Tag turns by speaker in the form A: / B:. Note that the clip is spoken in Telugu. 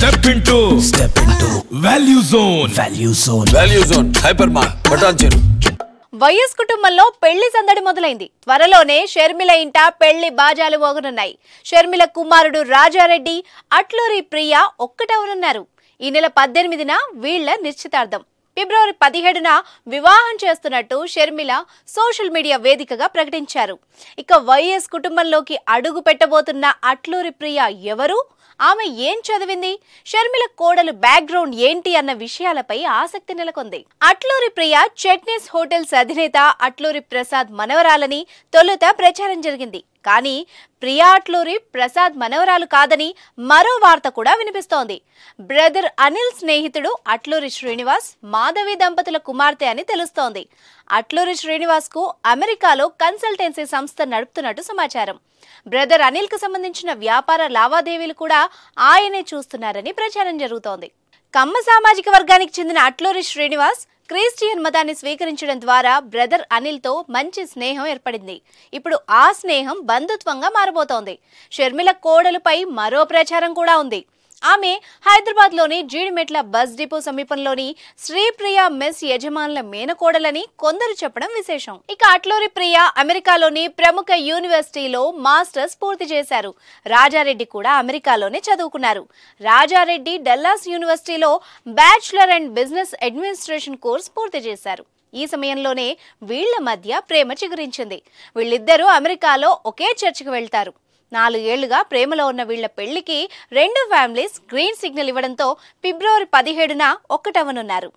A: Step into Value Zone. Value Zone. Hypermart. Bhatancheru.
B: YS కుటుంబంలో పెళ్లి సందడి మొదలైంది. త్వరలోనే షర్మిల ఇంట పెళ్లి బాజాలు మోగనున్నాయి. షర్మిల కుమారుడు రాజారెడ్డి, అట్లూరి ప్రియ ఒక్కటవనున్నారు. ఈ నెల 18న వీళ్ల నిశ్చితార్థం. ఫిబ్రవరి 17న వివాహం చేస్తున్నట్టు షర్మిల సోషల్ మీడియా వేదికగా ప్రకటించారు. ఇక వైఎస్ కుటుంబంలోకి అడుగు పెట్టబోతున్న అట్లూరి ప్రియ ఎవరు, ఆమె ఏం చదివింది, షర్మిల కోడలు బ్యాక్గ్రౌండ్ ఏంటి అన్న విషయాలపై ఆసక్తి నెలకొంది. అట్లూరి ప్రియ చట్నీస్ హోటల్స్ అధినేత అట్లూరి ప్రసాద్ మనవరాలని తొలుత ప్రచారం జరిగింది. కానీ ప్రియా అట్లూరి ప్రసాద్ మనవరాలు కాదని మరో వార్త కూడా వినిపిస్తోంది. బ్రదర్ అనిల్ స్నేహితుడు అట్లూరి శ్రీనివాస్, మాధవి దంపతుల కుమార్తె అని తెలుస్తోంది. అట్లూరి శ్రీనివాస్ కు అమెరికాలో కన్సల్టెన్సీ సంస్థ నడుపుతున్నట్టు సమాచారం. బ్రదర్ అనిల్ కు సంబంధించిన వ్యాపార లావాదేవీలు కూడా ఆయనే చూస్తున్నారని ప్రచారం జరుగుతోంది. కమ్మ సామాజిక వర్గానికి చెందిన అట్లూరి శ్రీనివాస్ క్రిస్టియన్ మతాన్ని స్వీకరించడం ద్వారా బ్రదర్ అనిల్ తో మంచి స్నేహం ఏర్పడింది. ఇప్పుడు ఆ స్నేహం బంధుత్వంగా మారబోతోంది. షర్మిల కోడలుపై మరో ప్రచారం కూడా ఉంది. ఆమె హైదరాబాద్ లోని జీడిమెట్ల బస్ డిపో సమీపంలోని శ్రీప్రియ మెస్ యజమానుల మేనకోడలని కొందరు చెప్పడం విశేషం. ఇక అట్లూరి ప్రియ అమెరికాలోని ప్రముఖ యూనివర్సిటీలో మాస్టర్స్ పూర్తి చేశారు. రాజారెడ్డి కూడా అమెరికాలోనే చదువుకున్నారు. రాజారెడ్డి డల్లాస్ యూనివర్సిటీలో bachelor and business administration course పూర్తి చేశారు. ఈ సమయంలోనే వీళ్ల మధ్య ప్రేమ చిగురించింది. వీళ్ళిద్దరూ అమెరికాలో ఒకే చర్చికి వెళ్తారు. 4 ఏళ్లుగా ప్రేమలో ఉన్న వీళ్ల పెళ్లికి 2 ఫ్యామిలీస్ గ్రీన్ సిగ్నల్ ఇవ్వడంతో ఫిబ్రవరి 17న ఒక్కటవనున్నారు.